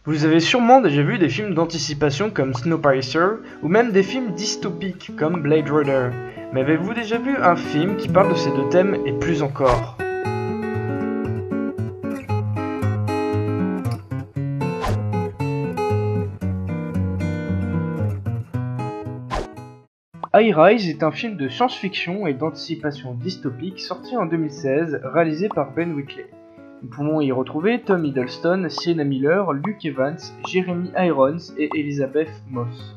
Vous avez sûrement déjà vu des films d'anticipation comme Snowpiercer, ou même des films dystopiques comme Blade Runner. Mais avez-vous déjà vu un film qui parle de ces deux thèmes et plus encore? High Rise est un film de science-fiction et d'anticipation dystopique sorti en 2016, réalisé par Ben Wheatley. Nous pouvons y retrouver Tom Hiddleston, Sienna Miller, Luke Evans, Jeremy Irons et Elizabeth Moss.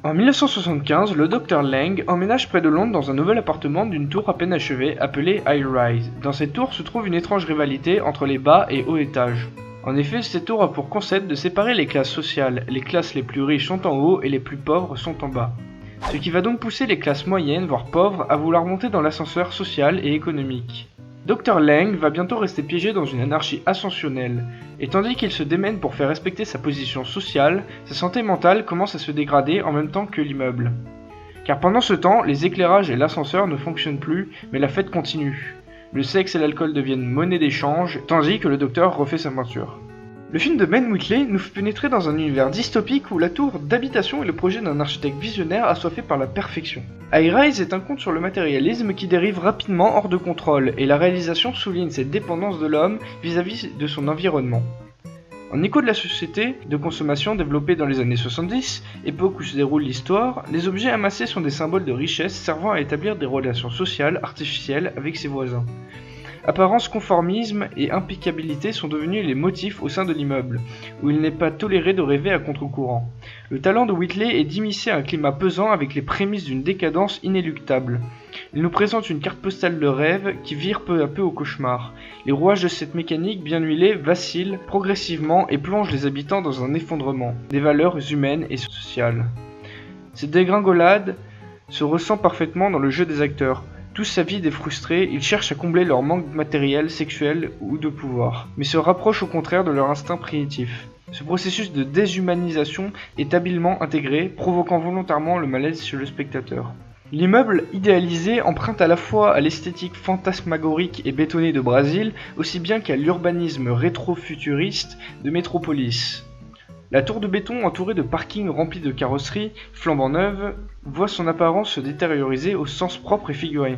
En 1975, le Dr Lang emménage près de Londres dans un nouvel appartement d'une tour à peine achevée appelée High Rise. Dans cette tour se trouve une étrange rivalité entre les bas et hauts étages. En effet, cette tour a pour concept de séparer les classes sociales. Les classes les plus riches sont en haut et les plus pauvres sont en bas. Ce qui va donc pousser les classes moyennes, voire pauvres, à vouloir monter dans l'ascenseur social et économique. Dr Lang va bientôt rester piégé dans une anarchie ascensionnelle, et tandis qu'il se démène pour faire respecter sa position sociale, sa santé mentale commence à se dégrader en même temps que l'immeuble. Car pendant ce temps, les éclairages et l'ascenseur ne fonctionnent plus, mais la fête continue. Le sexe et l'alcool deviennent monnaie d'échange, tandis que le docteur refait sa peinture. Le film de Ben Wheatley nous fait pénétrer dans un univers dystopique où la tour d'habitation est le projet d'un architecte visionnaire assoiffé par la perfection. High Rise est un conte sur le matérialisme qui dérive rapidement hors de contrôle, et la réalisation souligne cette dépendance de l'homme vis-à-vis de son environnement. En écho de la société de consommation développée dans les années 70, époque où se déroule l'histoire, les objets amassés sont des symboles de richesse servant à établir des relations sociales artificielles avec ses voisins. Apparence, conformisme et impeccabilité sont devenus les motifs au sein de l'immeuble, où il n'est pas toléré de rêver à contre-courant. Le talent de Wheatley est d'immiscer un climat pesant avec les prémices d'une décadence inéluctable. Il nous présente une carte postale de rêve qui vire peu à peu au cauchemar. Les rouages de cette mécanique bien huilée vacillent progressivement et plongent les habitants dans un effondrement des valeurs humaines et sociales. Cette dégringolade se ressent parfaitement dans le jeu des acteurs. Tous s'avident et frustrés, ils cherchent à combler leur manque matériel, sexuel ou de pouvoir, mais se rapprochent au contraire de leur instinct primitif. Ce processus de déshumanisation est habilement intégré, provoquant volontairement le malaise chez le spectateur. L'immeuble idéalisé emprunte à la fois à l'esthétique fantasmagorique et bétonnée de Brésil, aussi bien qu'à l'urbanisme rétro-futuriste de Métropolis. La tour de béton entourée de parkings remplis de carrosseries flambant neuves voit son apparence se détérioriser au sens propre et figuré.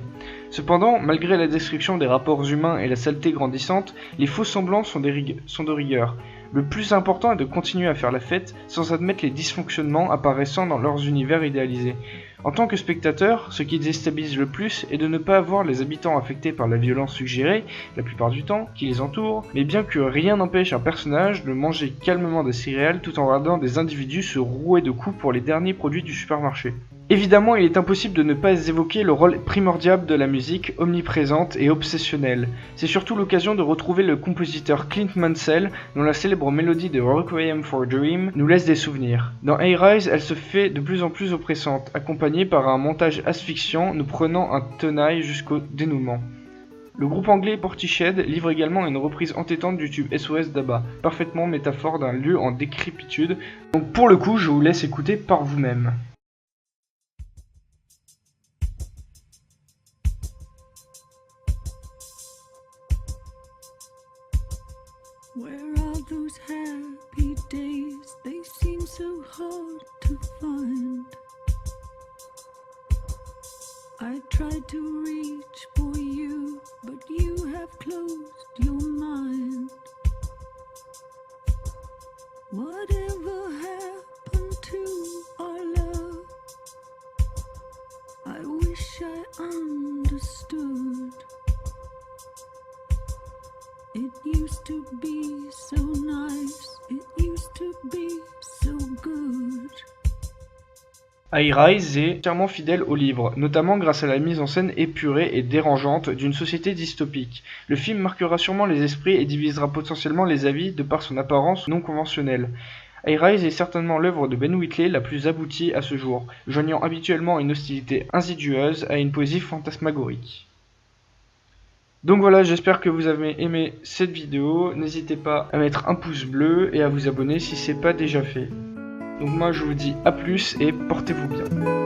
Cependant, malgré la destruction des rapports humains et la saleté grandissante, les faux semblants sont de rigueur. Le plus important est de continuer à faire la fête sans admettre les dysfonctionnements apparaissant dans leurs univers idéalisés. En tant que spectateur, ce qui déstabilise le plus est de ne pas voir les habitants affectés par la violence suggérée, la plupart du temps, qui les entoure, mais bien que rien n'empêche un personnage de manger calmement des céréales tout en regardant des individus se rouer de coups pour les derniers produits du supermarché. Évidemment, il est impossible de ne pas évoquer le rôle primordial de la musique, omniprésente et obsessionnelle. C'est surtout l'occasion de retrouver le compositeur Clint Mansell, dont la célèbre mélodie de Requiem for a Dream nous laisse des souvenirs. Dans High Rise, elle se fait de plus en plus oppressante, accompagnée par un montage asphyxiant nous prenant un tenaille jusqu'au dénouement. Le groupe anglais Portishead livre également une reprise entêtante du tube SOS d'ABBA, parfaitement métaphore d'un lieu en décrépitude, donc pour le coup je vous laisse écouter par vous-même. Where are those happy days? They seem so hard to find. I tried to reach for you, but you have closed your mind. Whatever happened to our love? I wish I understood. It used to be so nice, it used to be so good. High Rise est entièrement fidèle au livre, notamment grâce à la mise en scène épurée et dérangeante d'une société dystopique. Le film marquera sûrement les esprits et divisera potentiellement les avis de par son apparence non conventionnelle. High Rise est certainement l'œuvre de Ben Wheatley la plus aboutie à ce jour, joignant habituellement une hostilité insidieuse à une poésie fantasmagorique. Donc voilà, j'espère que vous avez aimé cette vidéo, n'hésitez pas à mettre un pouce bleu et à vous abonner si ce n'est pas déjà fait. Donc moi je vous dis à plus et portez-vous bien.